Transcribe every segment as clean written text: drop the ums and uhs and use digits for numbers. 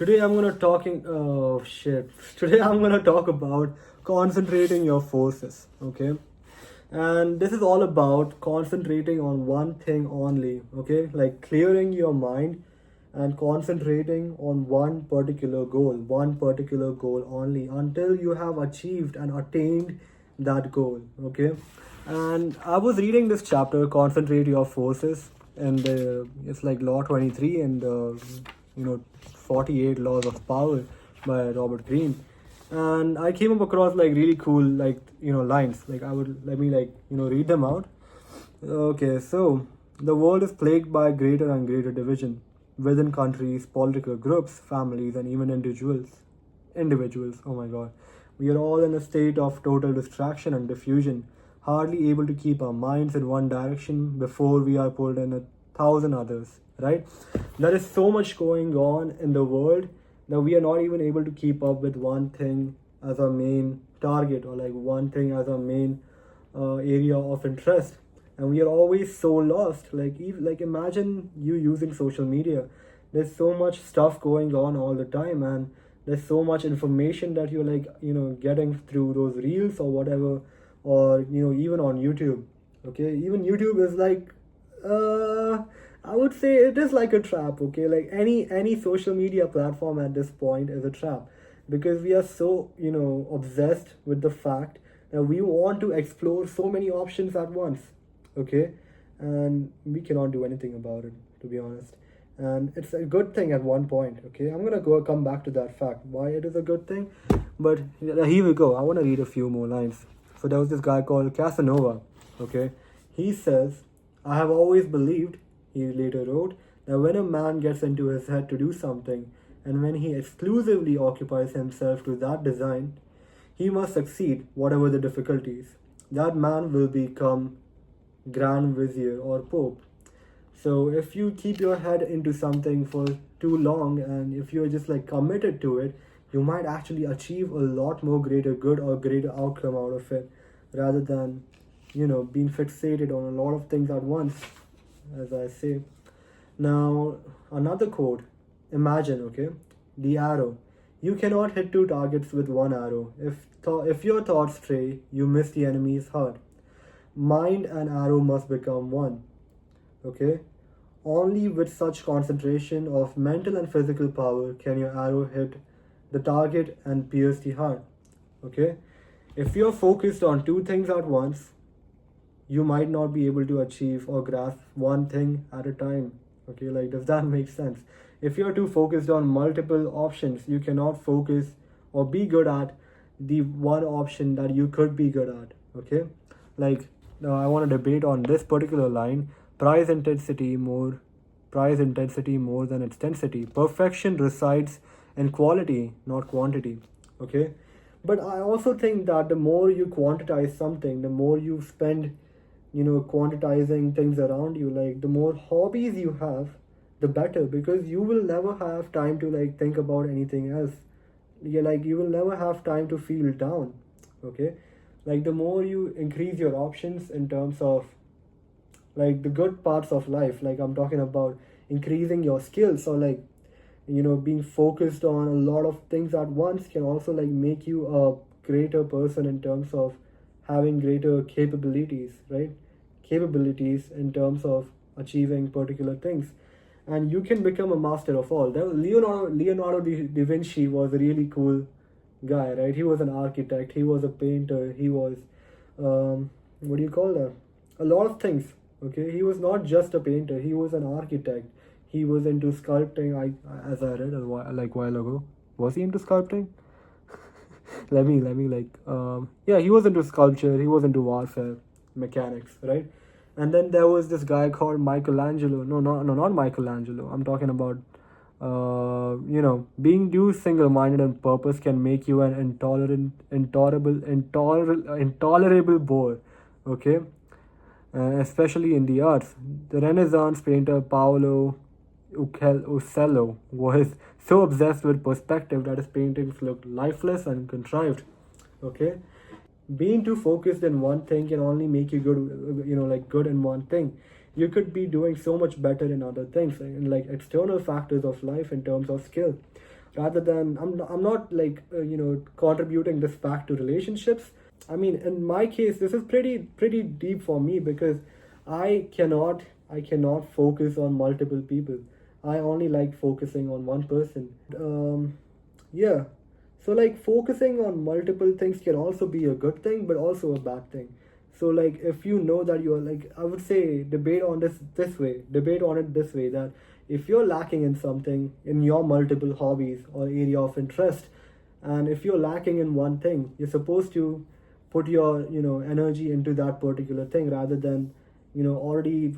Today I'm gonna talking. Oh shit! Today I'm gonna talk about concentrating your forces. Okay, and this is all about concentrating on one thing only. Okay, like clearing your mind and concentrating on one particular goal only until you have achieved and attained that goal. Okay, and I was reading this chapter, Concentrate Your Forces, and it's like Law 23 and you know 48 Laws of Power by Robert Greene. And I came up across like really cool lines. Like I would let me read them out. Okay, so the world is plagued by greater and greater division within countries, political groups, families, and even individuals. Individuals, oh my god. We are all in a state of total distraction and diffusion, hardly able to keep our minds in one direction before we are pulled in 1,000 others, right? There is so much going on in the world that we are not even able to keep up with one thing as our main target, or like one thing as our main area of interest, and we are always so lost. Like imagine you using social media. There's so much stuff going on all the time, and there's so much information that you're getting through those reels or whatever, or even on YouTube. Okay, even YouTube is like I would say it is like a trap. Okay, like any social media platform at this point is a trap, because we are so obsessed with the fact that we want to explore so many options at once. Okay, and we cannot do anything about it, to be honest. And it's a good thing at one point. Okay, I'm gonna come back to that fact why it is a good thing, but here we go. I want to read a few more lines. So there was this guy called Casanova. Okay, he says, "I have always believed," he later wrote, "that when a man gets into his head to do something, and when he exclusively occupies himself to that design, he must succeed, whatever the difficulties. That man will become Grand Vizier or Pope." So if you keep your head into something for too long, and if you're just like committed to it, you might actually achieve a lot more greater good or greater outcome out of it, rather than being fixated on a lot of things at once, as I say. Now, another quote. Imagine, okay, the arrow. You cannot hit two targets with one arrow. If your thoughts stray, you miss the enemy's heart. Mind and arrow must become one. Okay? Only with such concentration of mental and physical power can your arrow hit the target and pierce the heart. Okay? If you're focused on two things at once, you might not be able to achieve or grasp one thing at a time. Okay, like does that make sense? If you're too focused on multiple options, you cannot focus or be good at the one option that you could be good at. Okay, like now I want to debate on this particular line: prize intensity more than its density. Perfection resides in quality, not quantity. Okay, but I also think that the more you quantize something, the more you spend quantitizing things around you, like the more hobbies you have, the better, because you will never have time to like think about anything else. You will never have time to feel down. Okay, like the more you increase your options in terms of like the good parts of life, like I'm talking about increasing your skills, or like being focused on a lot of things at once, can also like make you a greater person in terms of having greater capabilities, right? Capabilities in terms of achieving particular things, and you can become a master of all. Leonardo da Vinci was a really cool guy, right? He was an architect, he was a painter, he was what do you call that? A lot of things. Okay, he was not just a painter; he was an architect. He was into sculpting. As I read while ago, was he into sculpting? Yeah, he was into sculpture, he was into warfare mechanics, right? And then there was this guy called Michelangelo. No, not Michelangelo. I'm talking about being too single-minded and purpose can make you an intolerable bore. Okay, especially in the arts. The Renaissance painter Paolo Uccello was so obsessed with perspective that his paintings looked lifeless and contrived. Okay, being too focused in one thing can only make you good, good in one thing. You could be doing so much better in other things, in like external factors of life in terms of skill. rather than I'm not like contributing this back to relationships. I mean, in my case, this is pretty deep for me because I cannot focus on multiple people. I only like focusing on one person. Yeah. So like focusing on multiple things can also be a good thing, but also a bad thing. So like if you know that you're like, I would say debate on it this way, that if you're lacking in something in your multiple hobbies or area of interest, and if you're lacking in one thing, you're supposed to put your energy into that particular thing rather than already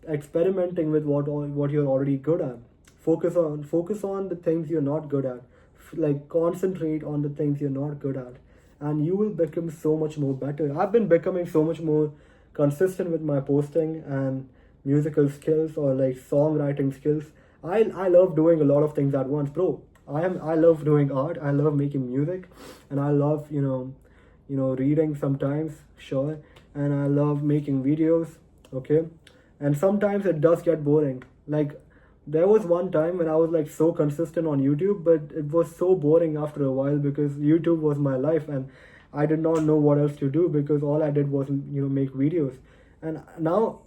experimenting with what you're already good at. Focus on the things you're not good at. Like concentrate on the things you're not good at, and you will become so much more better. I've been becoming so much more consistent with my posting and musical skills or like songwriting skills. I love doing a lot of things at once, bro. I love doing art, I love making music, and I love reading sometimes, sure, and I love making videos, okay. And sometimes it does get boring. Like there was one time when I was like so consistent on YouTube, but it was so boring after a while because YouTube was my life and I did not know what else to do because all I did was make videos. And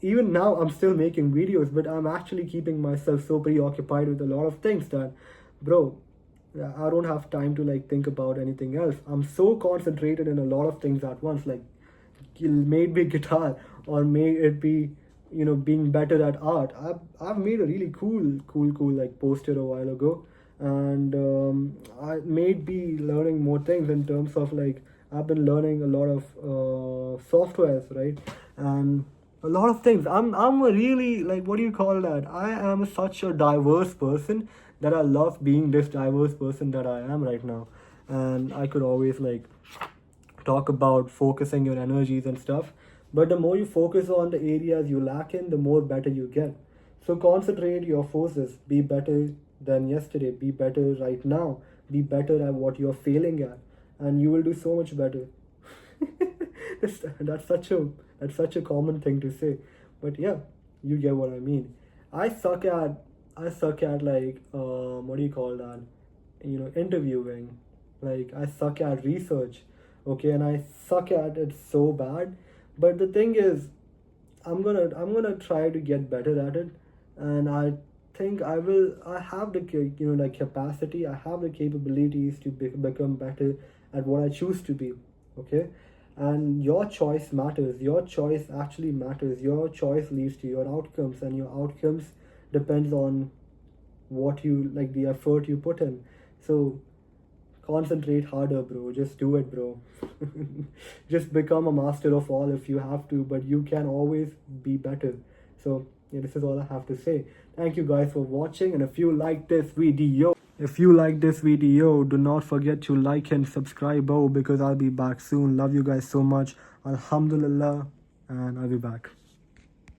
even now I'm still making videos, but I'm actually keeping myself so preoccupied with a lot of things that, bro, I don't have time to like think about anything else. I'm so concentrated in a lot of things at once, like may it be guitar or may it be being better at art. I've made a really cool like poster a while ago, and I may be learning more things in terms of like I've been learning a lot of softwares, right, and a lot of things. I'm a really, like, what do you call that? I am such a diverse person that I love being this diverse person that I am right now, and I could always like talk about focusing your energies and stuff. But the more you focus on the areas you lack in, the more better you get. So concentrate your forces. Be better than yesterday. Be better right now. Be better at what you're failing at, and you will do so much better. That's such a common thing to say, but yeah, you get what I mean. I suck at like what do you call that? Interviewing. Like I suck at research, okay, and I suck at it so bad. But the thing is, I'm gonna try to get better at it, and I think I will. I have the like capacity. I have the capabilities to become better at what I choose to be. Okay, and your choice matters. Your choice actually matters. Your choice leads to your outcomes, and your outcomes depends on what you like, the effort you put in. So concentrate harder, bro. Just do it, bro. Just become a master of all if you have to, but you can always be better. So yeah, this is all I have to say. Thank you guys for watching, and if you like this video, do not forget to like and subscribe, because I'll be back soon. Love you guys so much. Alhamdulillah, and I'll be back.